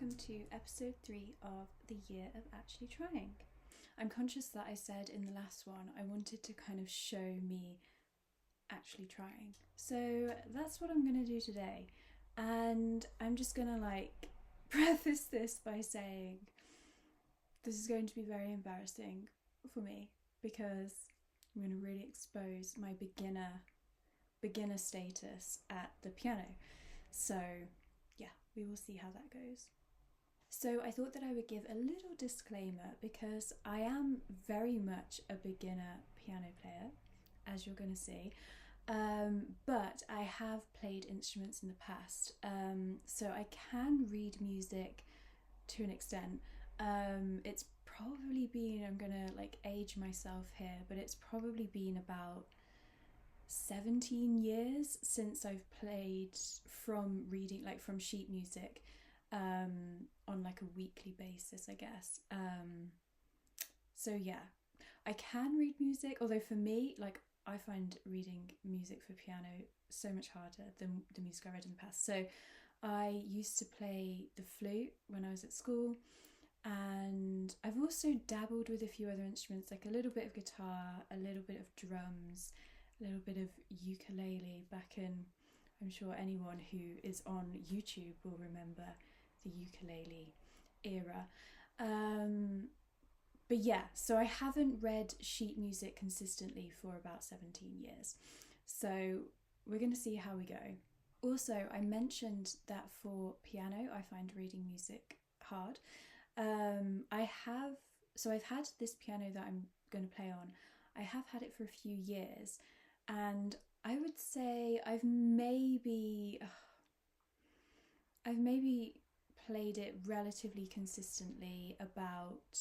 welcome to episode 3 of the year of actually trying. I'm conscious that I said in the last one I wanted to kind of show me actually trying. So that's what I'm going to do today. And I'm just going to preface this by saying this is going to be very embarrassing for me because I'm going to really expose my beginner status at the piano. So yeah, we will see how that goes. So I thought that I would give a little disclaimer because I am very much a beginner piano player, as you're going to see, but I have played instruments in the past, so I can read music to an extent. It's probably been, I'm going to age myself here, but it's probably been about 17 years since I've played from reading, from sheet music, on a weekly basis, I guess. So yeah, I can read music, although for me, I find reading music for piano so much harder than the music I read in the past. So I used to play the flute when I was at school, and I've also dabbled with a few other instruments, like a little bit of guitar, a little bit of drums, a little bit of ukulele back in, I'm sure anyone who is on YouTube will remember the ukulele era. But yeah, so I haven't read sheet music consistently for about 17 years. So we're going to see how we go. Also, I mentioned that for piano, I find reading music hard. I've had this piano that I'm going to play on. I have had it for a few years, and I would say I've maybe played it relatively consistently about,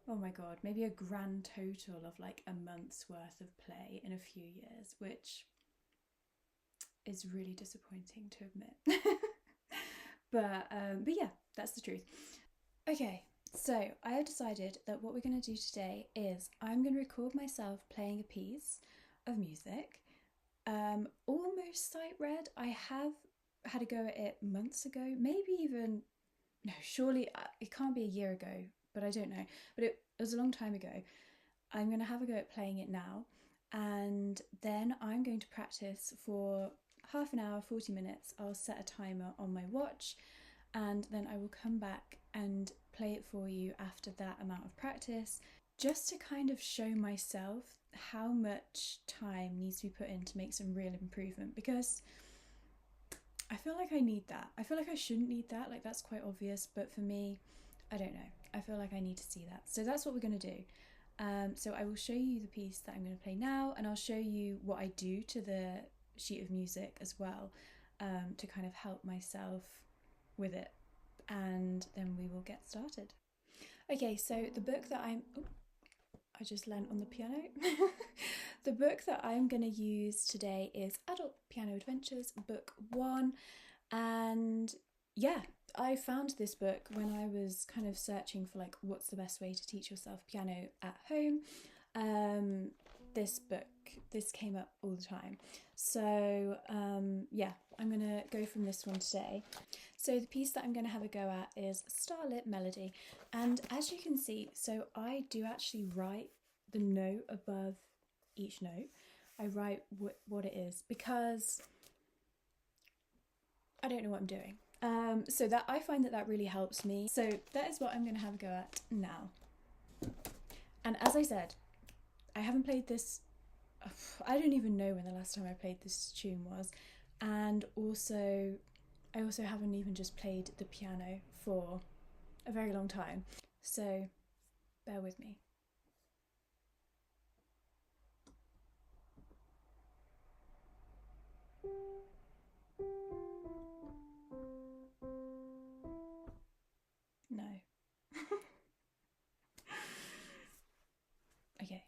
oh my god, maybe a grand total of a month's worth of play in a few years, which is really disappointing to admit. But yeah, that's the truth. Okay, so I have decided that what we're going to do today is I'm going to record myself playing a piece of music, almost sight read. I have had a go at it months ago, maybe even, no, surely it can't be a year ago, but I don't know, but it was a long time ago. I'm going to have a go at playing it now, and then I'm going to practice for half an hour, 40 minutes. I'll set a timer on my watch, and then I will come back and play it for you after that amount of practice, just to kind of show myself how much time needs to be put in to make some real improvement, because I feel like I need that. I feel like I shouldn't need that, that's quite obvious, but for me, I don't know. I feel like I need to see that. So that's what we're going to do. So I will show you the piece that I'm going to play now, and I'll show you what I do to the sheet of music as well, to kind of help myself with it, and then we will get started. Okay, so the book that I just leant on the piano. The book that I'm going to use today is Adult Piano Adventures, Book 1. And yeah, I found this book when I was kind of searching for what's the best way to teach yourself piano at home. This came up all the time. So yeah, I'm going to go from this one today. So the piece that I'm going to have a go at is Starlit Melody. And as you can see, so I do actually write the note above each note. I write what it is because I don't know what I'm doing. So that I find that really helps me. So that is what I'm going to have a go at now. And as I said, I haven't played this, I don't even know when the last time I played this tune was. And also, I also haven't even just played the piano for a very long time. So bear with me. No. Okay.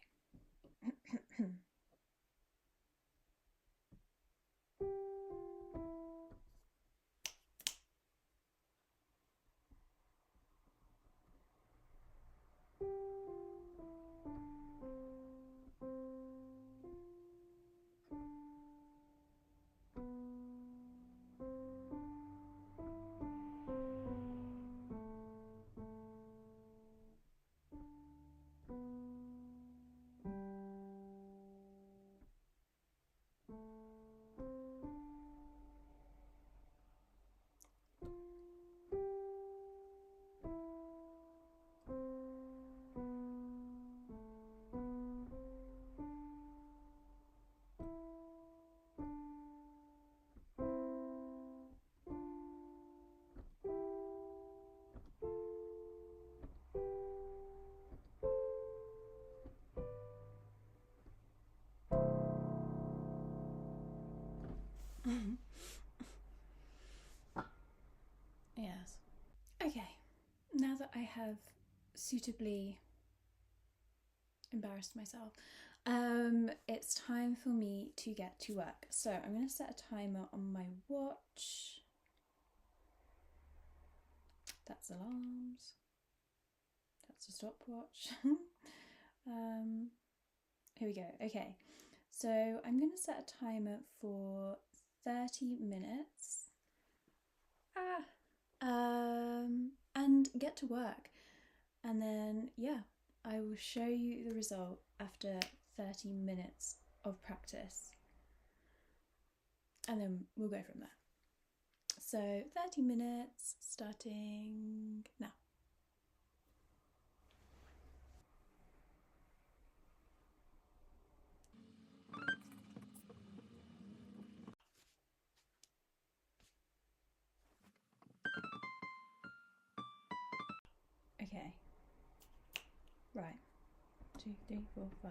Okay, now that I have suitably embarrassed myself, it's time for me to get to work. So I'm going to set a timer on my watch. That's alarms. That's a stopwatch. Here we go. Okay, so I'm going to set a timer for 30 minutes. And get to work. And then, yeah, I will show you the result after 30 minutes of practice. And then we'll go from there. So 30 minutes starting now. Okay. Right. 2, 3, 4, 5.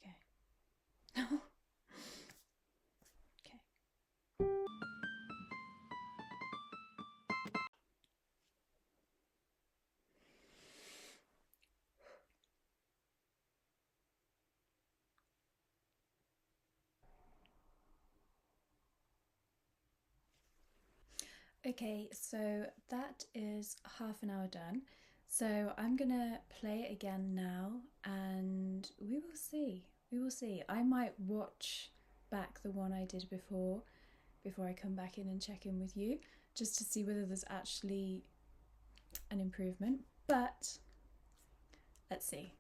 Okay. Okay. Okay, so that is half an hour done. So I'm gonna play it again now and we will see. We will see. I might watch back the one I did before I come back in and check in with you, just to see whether there's actually an improvement. But let's see.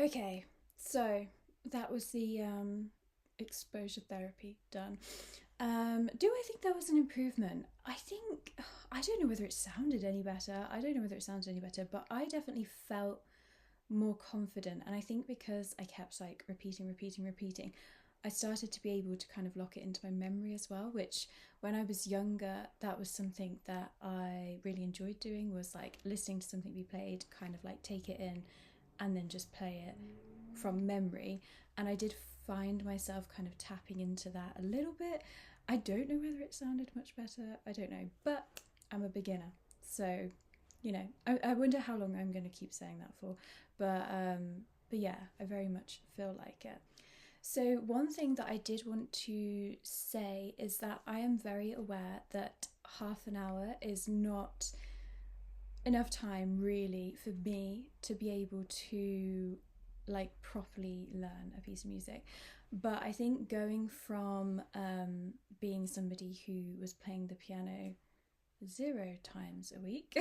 Okay, so that was the exposure therapy done. Do I think there was an improvement? I don't know whether it sounded any better. But I definitely felt more confident. And I think because I kept like repeating, I started to be able to kind of lock it into my memory as well, which when I was younger, that was something that I really enjoyed doing, was like listening to something be played, kind of like take it in and then just play it from memory. And I did find myself kind of tapping into that a little bit. I don't know whether it sounded much better, I don't know, but I'm a beginner, so I wonder how long I'm going to keep saying that for. But yeah, I very much feel like it. So one thing that I did want to say is that I am very aware that half an hour is not enough time really for me to be able to like properly learn a piece of music. But I think going from being somebody who was playing the piano 0 times a week,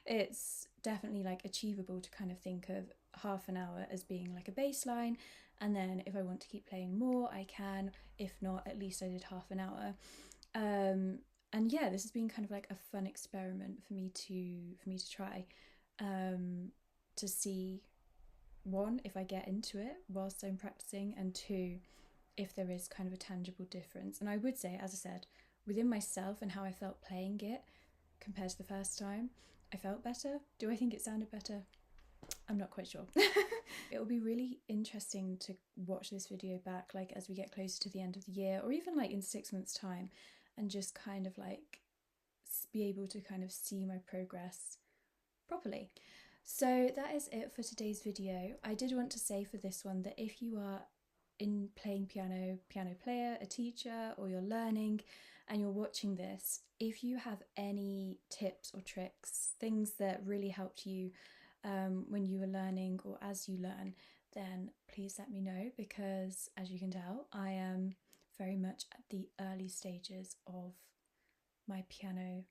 it's definitely like achievable to kind of think of half an hour as being like a baseline, and then if I want to keep playing more I can, if not at least I did half an hour. And yeah, this has been kind of like a fun experiment for me to try, to see, one, if I get into it whilst I'm practicing, and two, if there is kind of a tangible difference. And I would say, as I said, within myself and how I felt playing it compared to the first time, I felt better. Do I think it sounded better? I'm not quite sure. It will be really interesting to watch this video back, like as we get closer to the end of the year, or even like in 6 months' time, and just kind of like be able to kind of see my progress properly. So that is it for today's video. I did want to say for this one that if you are in playing piano player, a teacher, or you're learning and you're watching this, if you have any tips or tricks, things that really helped you when you were learning or as you learn, then please let me know, because as you can tell, I am very much at the early stages of my piano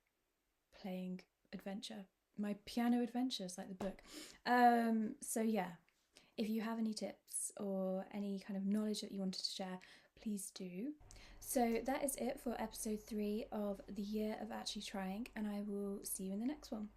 playing adventure. my piano adventures, like the book. So yeah, if you have any tips or any kind of knowledge that you wanted to share, please do. So that is it for episode 3 of the year of actually trying, and I will see you in the next one.